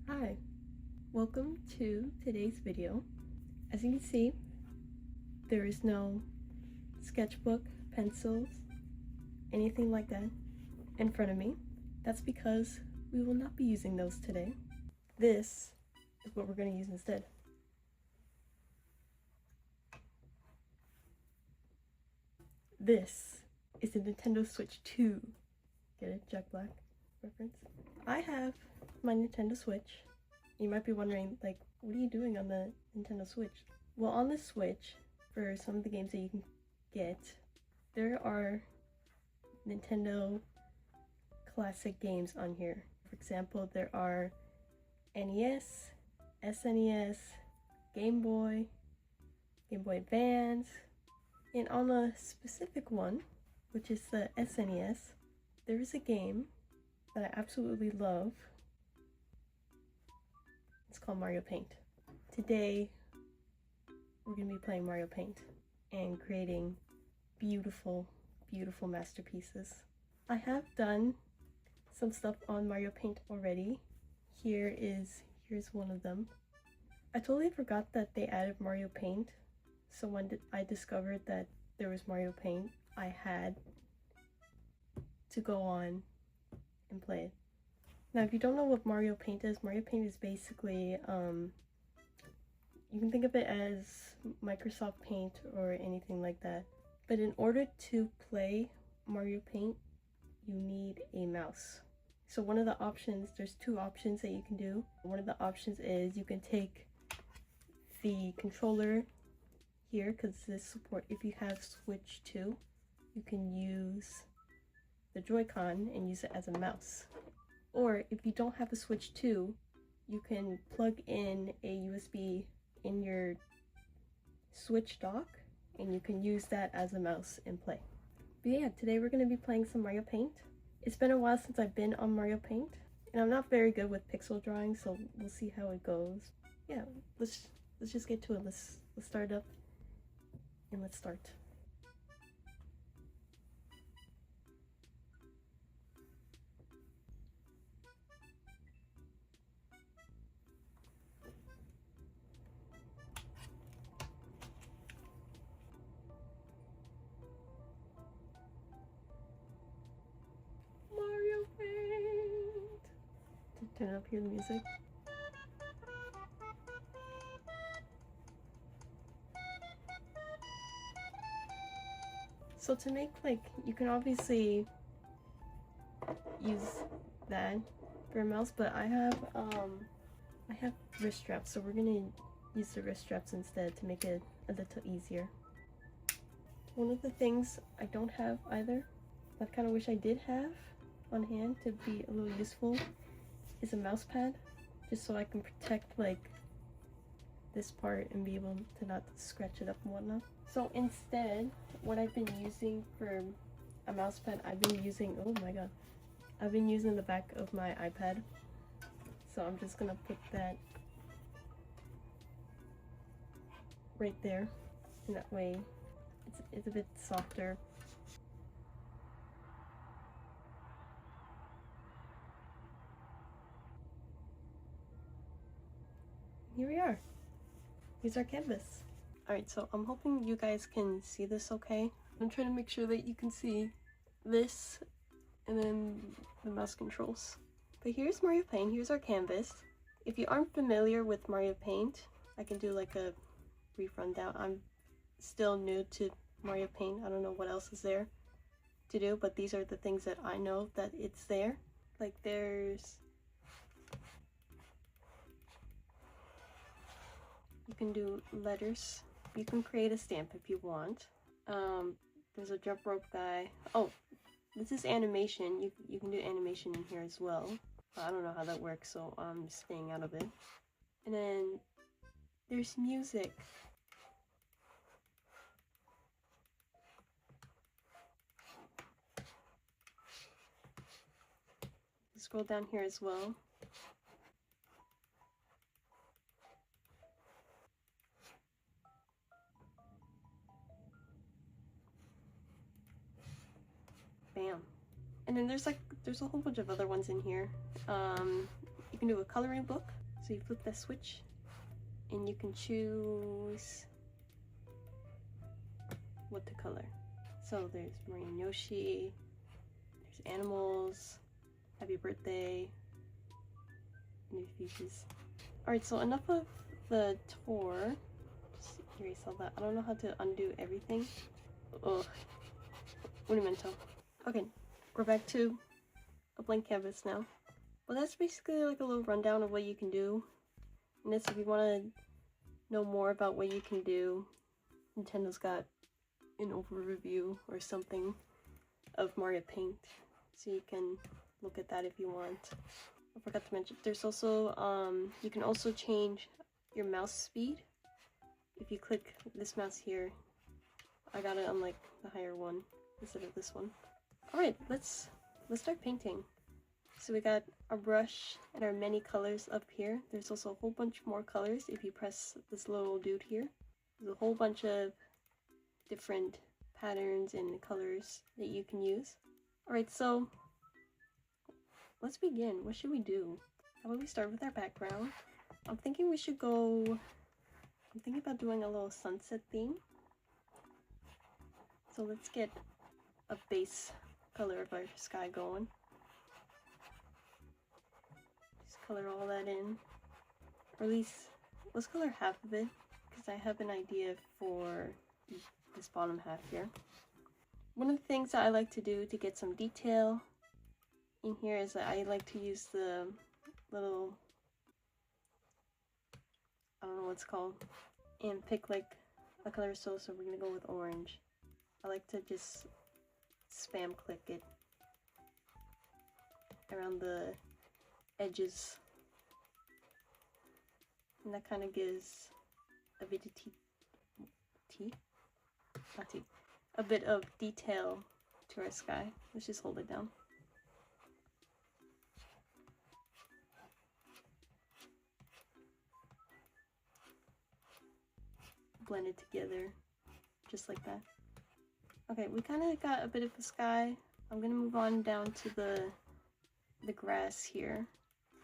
Hi, welcome to today's video. As you can see, there is no sketchbook, pencils, anything like that in front of me. That's because we will not be using those today. This is what we're going to use instead. This is the Nintendo Switch 2. Get it? Jack Black reference. I have my Nintendo Switch. You might be wondering, like, what are you doing on the Nintendo Switch? Well, on the Switch, for some of the games that you can get, there are Nintendo classic games on here. For example, there are NES, SNES, Game Boy Advance, and on a specific one, which is the SNES, there is a game that I absolutely love. It's called Mario Paint. Today, we're going to be playing Mario Paint and creating beautiful, beautiful masterpieces. I have done some stuff on Mario Paint already. Here's one of them. I totally forgot that they added Mario Paint, so when I discovered that there was Mario Paint, I had to go on and play it. Now, if you don't know what Mario Paint is basically, you can think of it as Microsoft Paint or anything like that. But in order to play Mario Paint, you need a mouse. So one of the options, there's two options that you can do. One of the options is you can take the controller here, because this support, if you have Switch 2, you can use the Joy-Con and use it as a mouse. Or if you don't have a Switch 2, you can plug in a USB in your Switch dock and you can use that as a mouse and play. But yeah, today we're going to be playing some Mario Paint. It's been a while since I've been on Mario Paint, and I'm not very good with pixel drawing, so we'll see how it goes. Yeah, let's just get to it. Let's start up and let's start. Mario Paint! Turn up here the music. So to make, like, you can obviously use that for a mouse, but I have wrist straps, so we're gonna use the wrist straps instead to make it a little easier. One of the things I don't have either, that I kind of wish I did have on hand to be a little useful, is a mouse pad, just so I can protect like this part and be able to not scratch it up and whatnot. So instead, what I've been using for a mouse pad, I've been using the back of my iPad. So I'm just gonna put that right there, and that way it's a bit softer. Here we are. Here's our canvas. Alright, so I'm hoping you guys can see this okay. I'm trying to make sure that you can see this and then the mouse controls. But here's Mario Paint, here's our canvas. If you aren't familiar with Mario Paint, I can do like a brief rundown. I'm still new to Mario Paint. I don't know what else is there to do, but these are the things that I know that it's there. Like you can do letters. You can create a stamp if you want. There's a jump rope guy. Oh, this is animation. You can do animation in here as well. I don't know how that works, so I'm staying out of it. And then there's music. Scroll down here as well. Bam. And then there's like there's a whole bunch of other ones in here. You can do a coloring book. So you flip that switch and you can choose what to color. So there's Marine Yoshi, there's animals, happy birthday, new species. Alright, so enough of the tour. Just erase all that. I don't know how to undo everything. Ugh. Monumento. Okay, we're back to a blank canvas now. Well, that's basically like a little rundown of what you can do. And this, if you want to know more about what you can do, Nintendo's got an overview or something of Mario Paint, so you can look at that if you want. I forgot to mention, there's also, you can also change your mouse speed. If you click this mouse here, I got it on like the higher one instead of this one. Alright, let's start painting. So we got our brush and our many colors up here. There's also a whole bunch more colors if you press this little dude here. There's a whole bunch of different patterns and colors that you can use. Alright, so let's begin. What should we do? How about we start with our background? I'm thinking we should go... I'm thinking about doing a little sunset theme. So let's get a base color of our sky going. Just color all that in. Or at least, let's color half of it, because I have an idea for this bottom half here. One of the things that I like to do to get some detail in here is that I like to use the little, I don't know what it's called, and pick like a color. So we're gonna go with orange. I like to just spam click it around the edges, and that kind of gives a bit of a bit of detail to our sky. Let's just hold it down. Blend it together just like that. Okay, we kind of got a bit of the sky. I'm gonna move on down to the grass here.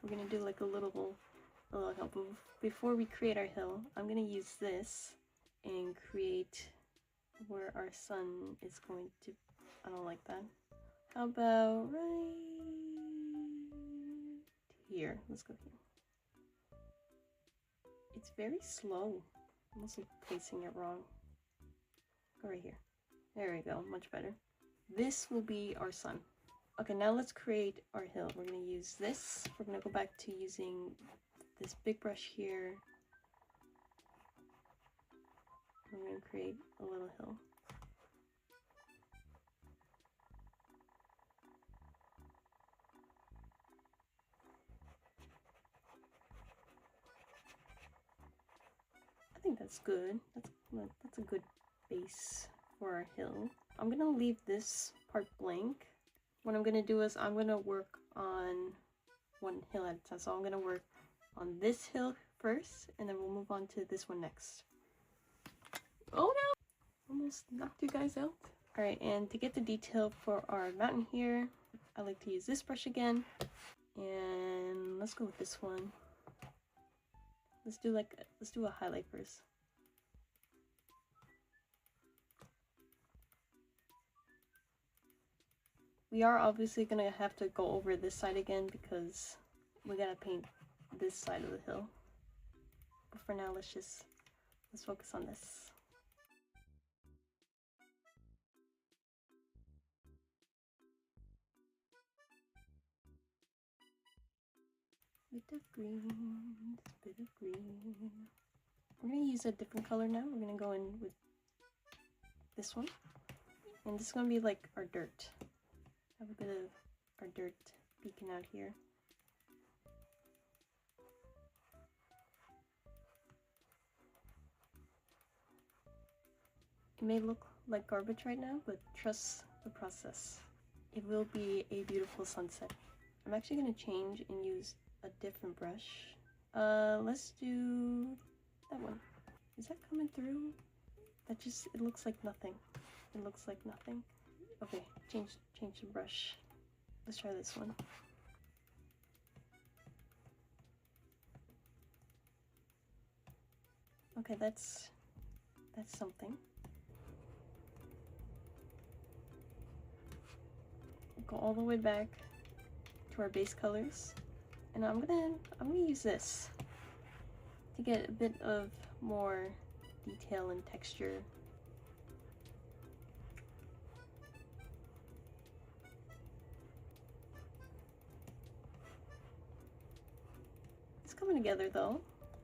We're gonna do like a little hill. But before we create our hill, I'm gonna use this and create where our sun is going to... I don't like that. How about right here? Let's go here. It's very slow. I'm also placing it wrong. Go right here. There we go, much better. This will be our sun. Okay, now let's create our hill. We're gonna use this. We're gonna go back to using this big brush here. We're gonna create a little hill. I think that's good. That's a good base for our hill. I'm gonna leave this part blank. What I'm gonna do is I'm gonna work on one hill at a time. So I'm gonna work on this hill first, and then we'll move on to this one next. Oh no! Almost knocked you guys out. Alright, and to get the detail for our mountain here, I like to use this brush again. And let's go with this one. Let's do a highlight first. We are obviously gonna have to go over this side again because we gotta paint this side of the hill. But for now, let's focus on this. Bit of green, bit of green. We're gonna use a different color now. We're gonna go in with this one. And this is gonna be like our dirt. Have a bit of our dirt peeking out here. It may look like garbage right now, but trust the process. It will be a beautiful sunset. I'm actually going to change and use a different brush. Let's do that one. Is that coming through? It looks like nothing. It looks like nothing. Okay, change the brush. Let's try this one. Okay, that's something. Go all the way back to our base colors, and I'm gonna use this to get a bit of more detail and texture. It's coming together though.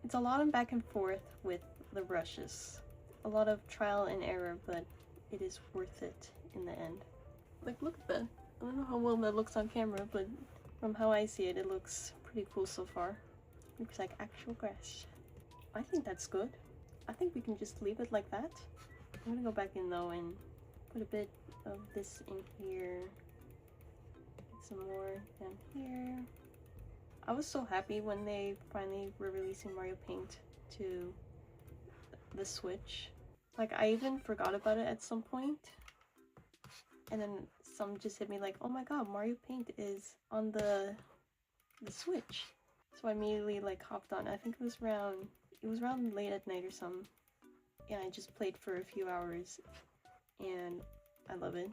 It's a lot of back and forth with the brushes. A lot of trial and error, but it is worth it in the end. Like, look at that. I don't know how well that looks on camera, but from how I see it, it looks pretty cool so far. Looks like actual grass. I think that's good. I think we can just leave it like that. I'm gonna go back in though and put a bit of this in here. Get some more down here. I was so happy when they finally were releasing Mario Paint to the Switch. Like, I even forgot about it at some point, and then some just hit me like, oh my god, Mario Paint is on the Switch. So I immediately like hopped on. I think it was around late at night or something, and I just played for a few hours, and I love it.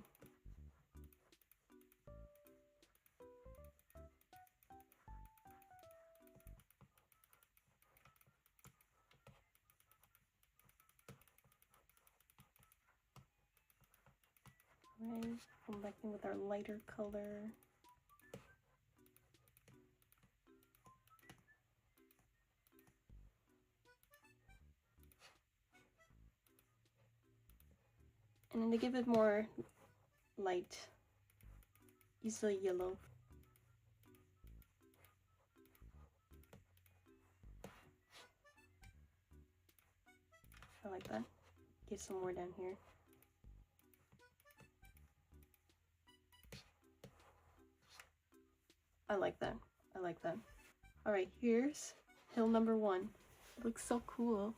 Alright, come back in with our lighter color. And then to give it more light, use the yellow. I like that. Give some more down here. I like that. I like that. Alright, here's hill number 1. It looks so cool.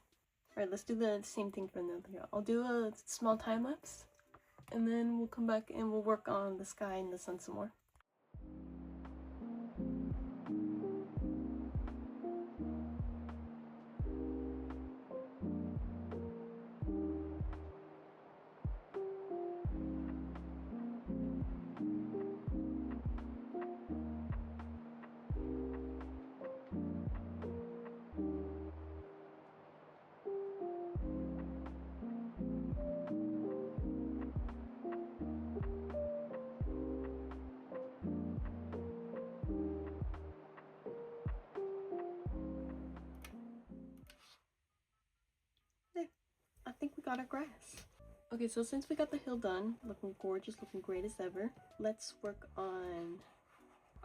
Alright, let's do the same thing for another hill. I'll do a small time lapse, and then we'll come back and we'll work on the sky and the sun some more. I think we got our grass. Okay, so since we got the hill done, looking gorgeous, looking great as ever, let's work on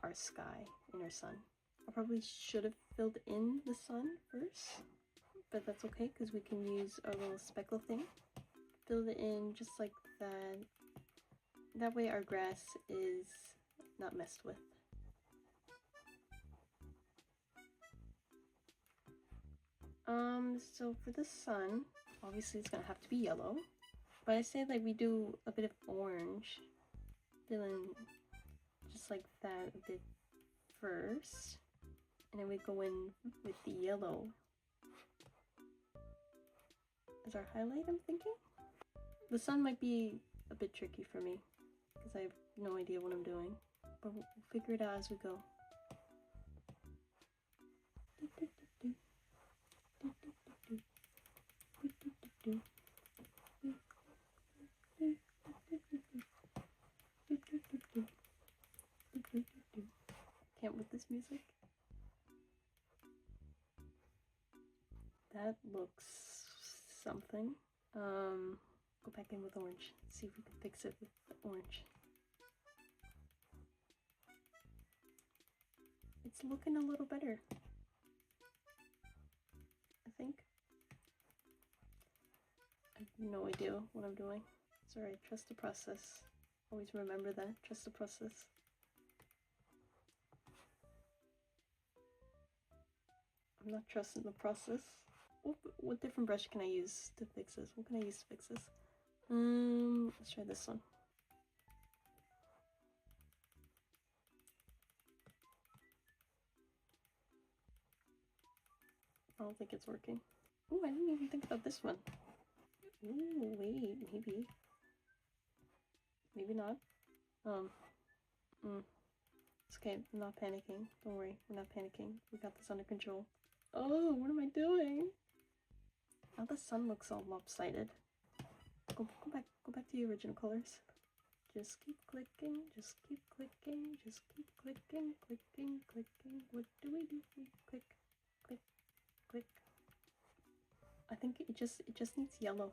our sky and our sun. I probably should have filled in the sun first, but that's okay because we can use our little speckle thing. Fill it in just like that. That way our grass is not messed with. So for the sun, obviously it's gonna have to be yellow, but I say like we do a bit of orange, fill in just like that a bit first, and then we go in with the yellow as our highlight, I'm thinking. The sun might be a bit tricky for me because I have no idea what I'm doing, but we'll figure it out as we go. Can't with this music. That looks something. Go back in with orange. See if we can fix it with the orange. It's looking a little better, I think. I have no idea what I'm doing. It's alright, trust the process. Always remember that, trust the process. I'm not trusting the process. What different brush can I use to fix this? What can I use to fix this? Let's try this one. I don't think it's working. Ooh, I didn't even think about this one. Ooh, wait, maybe. Maybe not. It's okay, I'm not panicking. Don't worry, we're not panicking. We got this under control. Oh, what am I doing? Now the sun looks all lopsided. Go back to the original colors. Just keep clicking, just keep clicking, just keep clicking, clicking, clicking. What do? We click, click, click. I think it just needs yellow.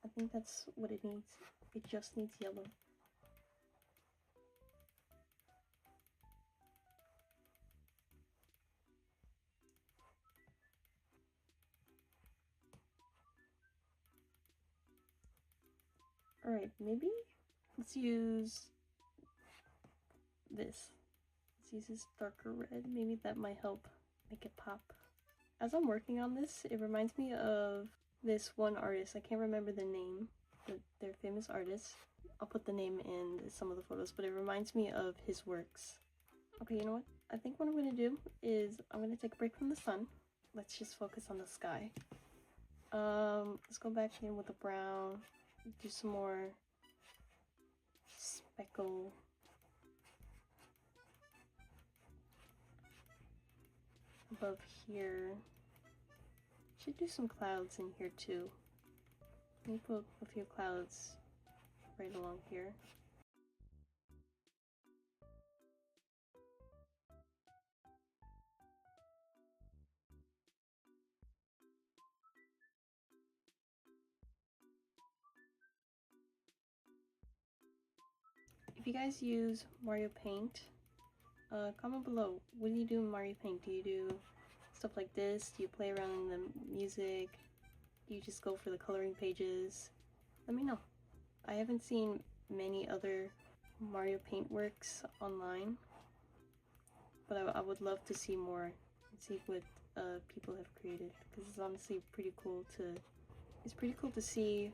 I think that's what it needs. It just needs yellow. Alright, maybe let's use this. Let's use this darker red. Maybe that might help make it pop. As I'm working on this, it reminds me of this one artist. I can't remember the name, but they're famous artists. I'll put the name in some of the photos, but it reminds me of his works. Okay, you know what? I think what I'm going to do is I'm going to take a break from the sun. Let's just focus on the sky. Let's go back in with the brown. Do some more speckle. Above here. Should do some clouds in here too. Maybe put a few clouds right along here. If you guys use Mario Paint, comment below. What do you do in Mario Paint? Do you do stuff like this? Do you play around in the music? Do you just go for the coloring pages? Let me know. I haven't seen many other Mario Paint works online, but I would love to see more and see what people have created, because it's honestly pretty cool to. It's pretty cool to see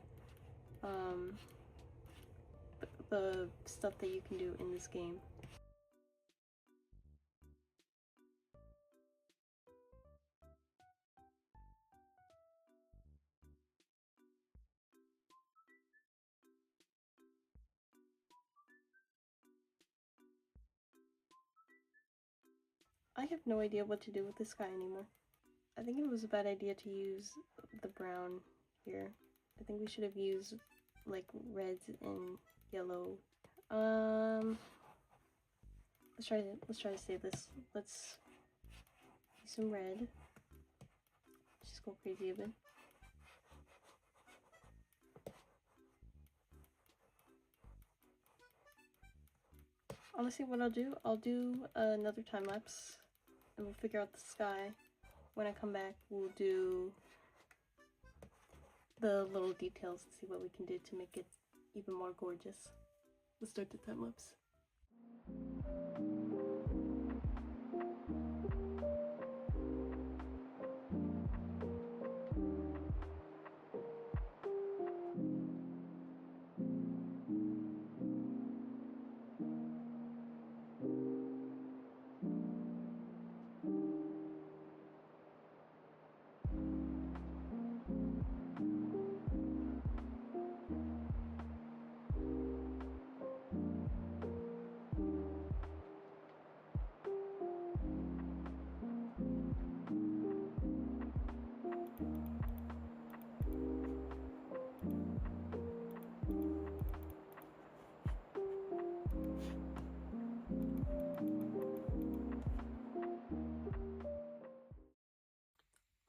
the stuff that you can do in this game. I have no idea what to do with this guy anymore. I think it was a bad idea to use the brown here. I think we should have used like reds and yellow. Let's try to save this. Let's use some red. Just go crazy a bit. Honestly, what I'll do another time lapse, and we'll figure out the sky. When I come back, we'll do the little details and see what we can do to make it even more gorgeous. Let's start the time lapse.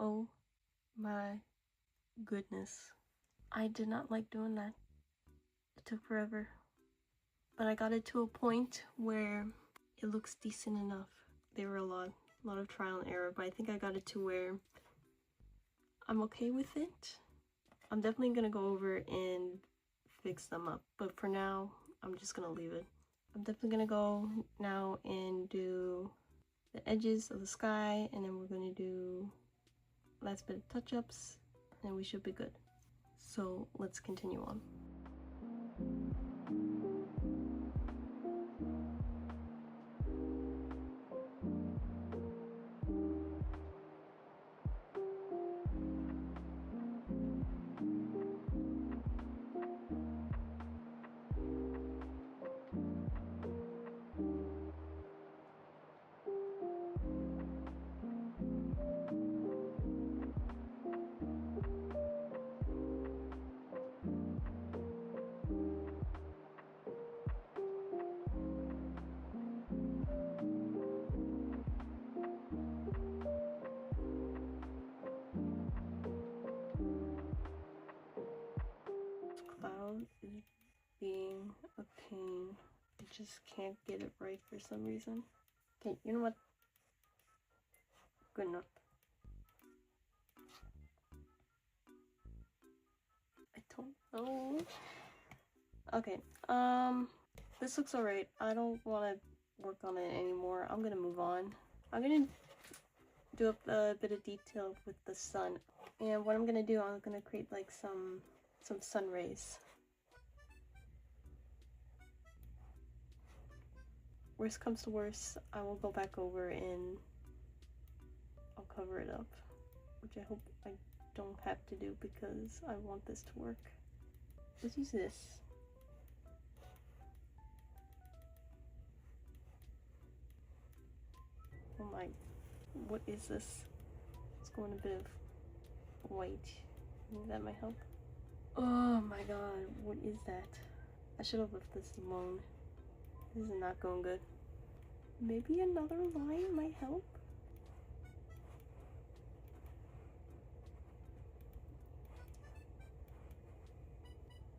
Oh my goodness. I did not like doing that. It took forever. But I got it to a point where it looks decent enough. There were a lot of trial and error, but I think I got it to where I'm okay with it. I'm definitely gonna go over and fix them up, but for now, I'm just gonna leave it. I'm definitely gonna go now and do the edges of the sky, and then we're gonna do last bit of touch-ups, and we should be good. So let's continue on. just can't get it right for some reason. Okay, you know what? Good enough. I don't know. Okay, this looks alright. I don't want to work on it anymore. I'm gonna move on. I'm gonna do a bit of detail with the sun. And what I'm gonna do, I'm gonna create like some sun rays. Worst comes to worst, I will go back over and I'll cover it up, which I hope I don't have to do because I want this to work. Let's use this. Oh my, what is this? Let's go in a bit of white. That might help. Oh my god, what is that? I should have left this alone. This is not going good. Maybe another line might help?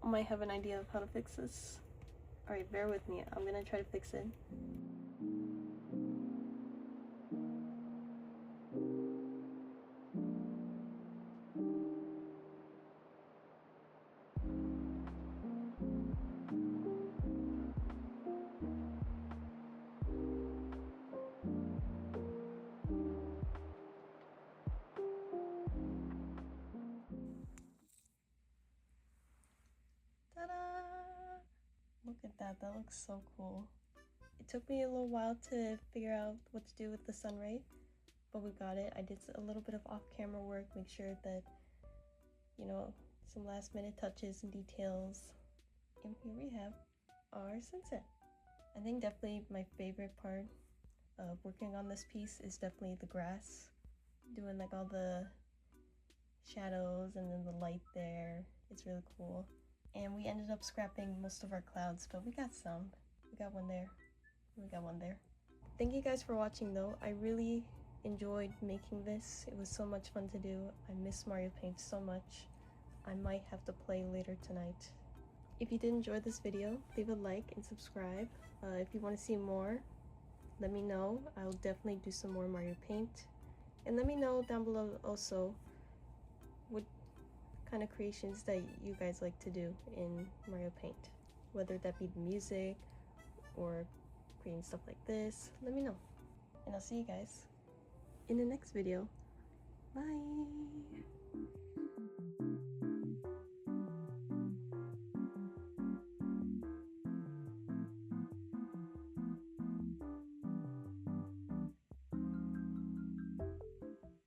I might have an idea of how to fix this. Alright, bear with me. I'm gonna try to fix it. Ta-da! Look at that, that looks so cool. It took me a little while to figure out what to do with the sun ray, but we got it. I did a little bit of off-camera work, make sure that, you know, some last-minute touches and details. And here we have our sunset. I think definitely my favorite part of working on this piece is definitely the grass. Doing like all the shadows and then the light there. It's really cool. And we ended up scrapping most of our clouds, but we got some. We got one there. We got one there. Thank you guys for watching though. I really enjoyed making this. It was so much fun to do. I miss Mario Paint so much. I might have to play later tonight. If you did enjoy this video, leave a like and subscribe. If you want to see more, let me know. I'll definitely do some more Mario Paint. And let me know down below also what kind of creations that you guys like to do in Mario Paint. Whether that be the music or creating stuff like this, let me know. And I'll see you guys in the next video. Bye!